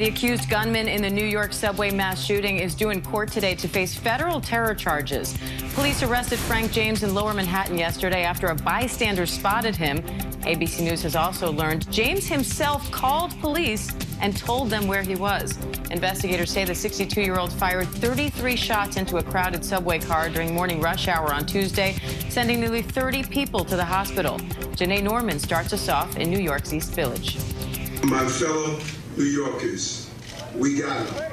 The accused gunman in the New York subway mass shooting is due in court today to face federal terror charges. Police arrested Frank James in Lower Manhattan yesterday after a bystander spotted him. ABC News has also learned James himself called police and told them where he was. Investigators say the 62-year-old fired 33 shots into a crowded subway car during morning rush hour on Tuesday, sending nearly 30 people to the hospital. Janae Norman starts us off in New York's East Village. My fellow New Yorkers, we got him.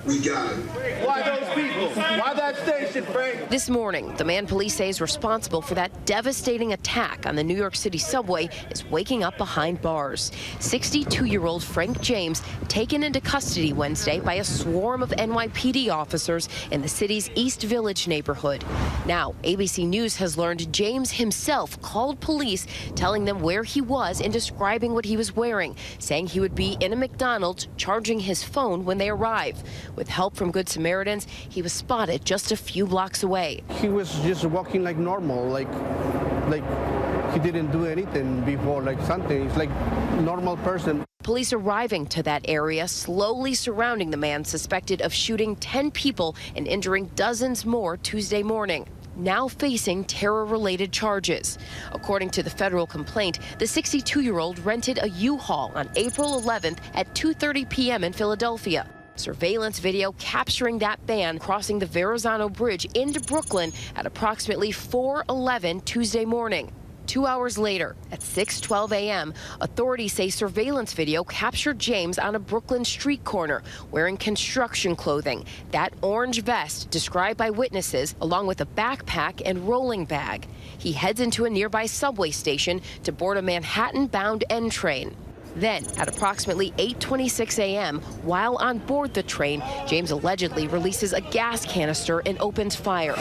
We got him. Why those people? Why that station, Frank? This morning, the man police say is responsible for that devastating attack on the New York City subway is waking up behind bars. 62-year-old Frank James taken into custody Wednesday by a swarm of NYPD officers in the city's East Village neighborhood. Now, ABC News has learned James himself called police, telling them where he was and describing what he was wearing, saying he would be in a McDonald's charging his phone when they arrive. With help from Good Samaritans, he was spotted just a few blocks away. He was just walking like normal, like he didn't do anything before, like something. He's like a normal person. Police arriving to that area, slowly surrounding the man suspected of shooting 10 people and injuring dozens more Tuesday morning, now facing terror-related charges. According to the federal complaint, the 62-year-old rented a U-Haul on April 11th at 2:30 p.m. in Philadelphia. Surveillance video capturing that van crossing the Verrazano Bridge into Brooklyn at approximately 4:11 Tuesday morning. 2 hours later, at 6:12 a.m., authorities say surveillance video captured James on a Brooklyn street corner wearing construction clothing, that orange vest described by witnesses, along with a backpack and rolling bag. He heads into a nearby subway station to board a Manhattan-bound N train. Then, at approximately 8:26 a.m., while on board the train, James allegedly releases a gas canister and opens fire.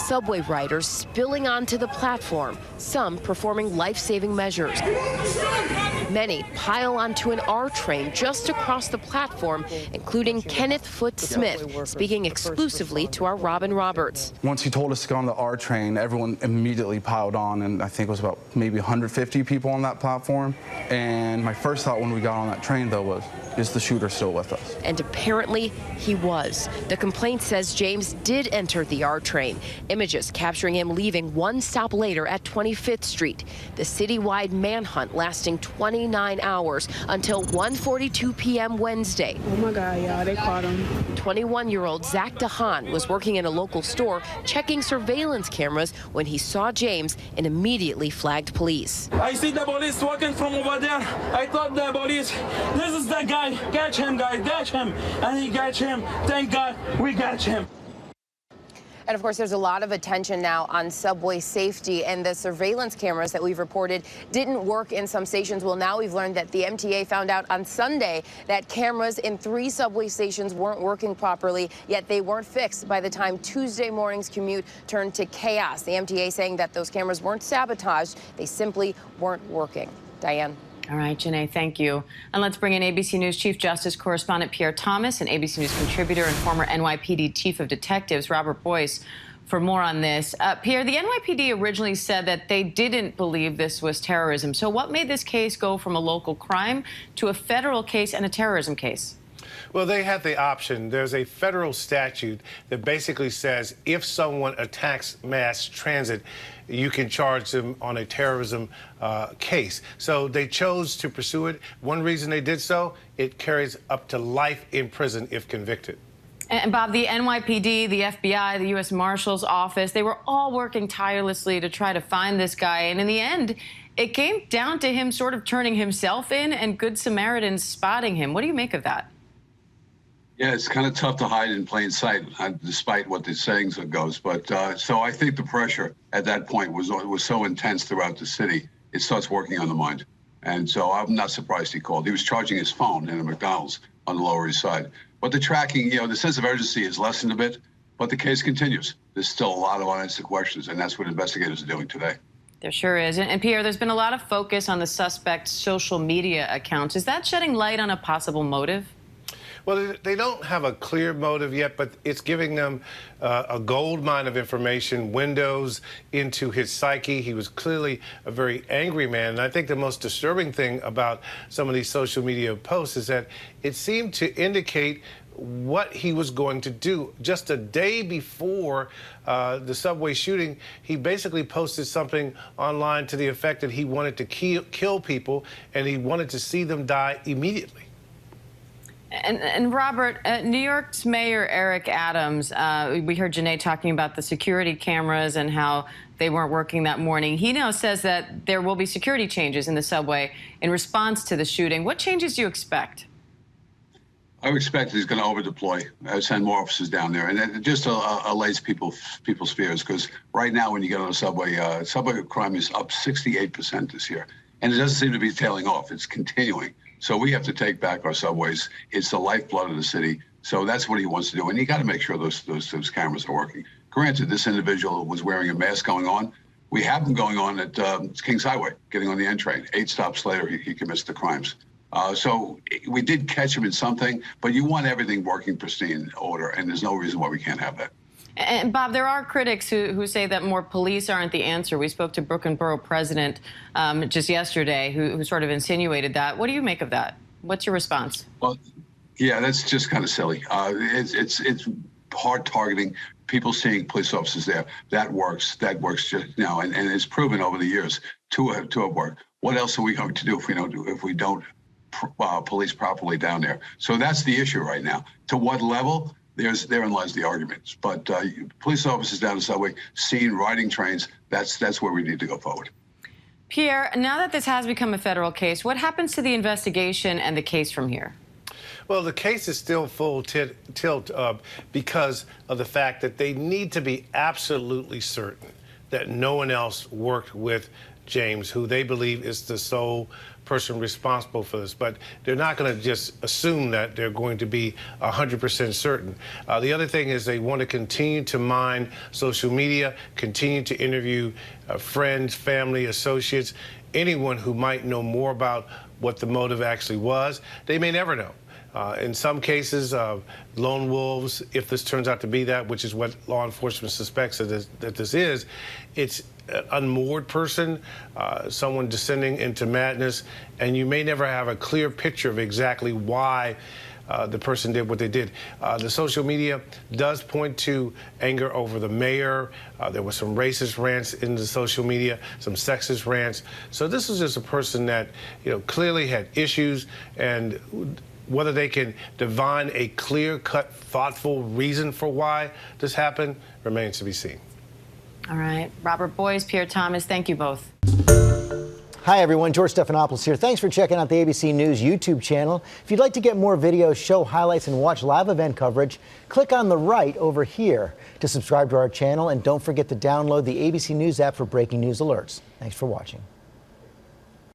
Subway riders spilling onto the platform, some performing life-saving measures. Many pile onto an R train just across the platform, including Kenneth Foote Smith, speaking exclusively to our Robin Roberts. Once he told us to go on the R train, everyone immediately piled on, and I think it was about maybe 150 people on that platform. And my first thought when we got on that train, though, was, is the shooter still with us? And apparently he was. The complaint says James did enter the R train. Images capturing him leaving one stop later at 25th Street. The citywide manhunt lasting 29 hours until 1:42 p.m. Wednesday. Oh my God, y'all, they caught him. 21-year-old Zach DeHaan was working in a local store checking surveillance cameras when he saw James and immediately flagged police. I see the police walking from over there. I thought the police, this is the guy. Catch him, guys, catch him. And he catch him. Thank God we catch him. And of course, there's a lot of attention now on subway safety, and the surveillance cameras that we've reported didn't work in some stations. Well, now we've learned that the MTA found out on Sunday that cameras in 3 subway stations weren't working properly, yet they weren't fixed by the time Tuesday morning's commute turned to chaos. The MTA saying that those cameras weren't sabotaged, they simply weren't working. Diane. All right, Janae, thank you. And let's bring in ABC News Chief Justice correspondent Pierre Thomas and ABC News contributor and former NYPD Chief of Detectives Robert Boyce for more on this. Pierre, the NYPD originally said that they didn't believe this was terrorism. So what made this case go from a local crime to a federal case and a terrorism case? Well, they had the option. There's a federal statute that basically says if someone attacks mass transit, you can charge them on a terrorism case. So they chose to pursue it. One reason they did so, it carries up to life in prison if convicted. And Bob, the NYPD, the FBI, the U.S. Marshal's Office, they were all working tirelessly to try to find this guy. And in the end, it came down to him sort of turning himself in and Good Samaritans spotting him. What do you make of that? Yeah, it's kind of tough to hide in plain sight, despite what the sayings goes. But so I think the pressure at that point was so intense throughout the city, it starts working on the mind. And so I'm not surprised he called. He was charging his phone in a McDonald's on the Lower East Side. But the tracking, the sense of urgency is lessened a bit, but the case continues. There's still a lot of unanswered questions, and that's what investigators are doing today. There sure is. And Pierre, there's been a lot of focus on the suspect's social media accounts. Is that shedding light on a possible motive? Well, they don't have a clear motive yet, but it's giving them a gold mine of information, windows into his psyche. He was clearly a very angry man. And I think the most disturbing thing about some of these social media posts is that it seemed to indicate what he was going to do. Just a day before the subway shooting, he basically posted something online to the effect that he wanted to kill people and he wanted to see them die immediately. And Robert, New York's Mayor Eric Adams, we heard Janae talking about the security cameras and how they weren't working that morning. He now says that there will be security changes in the subway in response to the shooting. What changes do you expect? I would expect he's going to over-deploy, send more officers down there, and it just allays people's fears. Because right now, when you get on a subway, subway crime is up 68% this year, and it doesn't seem to be tailing off. It's continuing. So we have to take back our subways. It's the lifeblood of the city. So that's what he wants to do, and you got to make sure those cameras are working. Granted, this individual was wearing a mask going on. We have them going on at Kings Highway, getting on the N train. 8 stops later, he commits the crimes. So we did catch him in something, but you want everything working pristine order, and there's no reason why we can't have that. And Bob, there are critics who say that more police aren't the answer. We spoke to Brooklyn Borough President just yesterday who sort of insinuated that. What do you make of that? What's your response? Well, yeah, that's just kind of silly. It's hard targeting. People seeing police officers there, that works just now, and it's proven over the years to have worked. What else are we going to do if we don't police properly down there? So that's the issue right now. To what level? Therein lies the arguments. But police officers down the subway, seen riding trains, that's where we need to go forward. Pierre, now that this has become a federal case, what happens to the investigation and the case from here? Well, the case is still full tilt because of the fact that they need to be absolutely certain that no one else worked with James, who they believe is the sole person responsible for this. But they're not going to just assume that they're going to be 100% certain. The other thing is they want to continue to mine social media, continue to interview friends, family, associates, anyone who might know more about what the motive actually was. They may never know. In some cases, lone wolves, if this turns out to be that, which is what law enforcement suspects that this is, it's an unmoored person, someone descending into madness, and you may never have a clear picture of exactly why the person did what they did. The social media does point to anger over the mayor. There were some racist rants in the social media, some sexist rants. So this is just a person that, clearly had issues, and whether they can divine a clear-cut, thoughtful reason for why this happened remains to be seen. All right. Robert Boyce, Pierre Thomas, thank you both. Hi, everyone. George Stephanopoulos here. Thanks for checking out the ABC News YouTube channel. If you'd like to get more videos, show highlights, and watch live event coverage, click on the right over here to subscribe to our channel. And don't forget to download the ABC News app for breaking news alerts. Thanks for watching.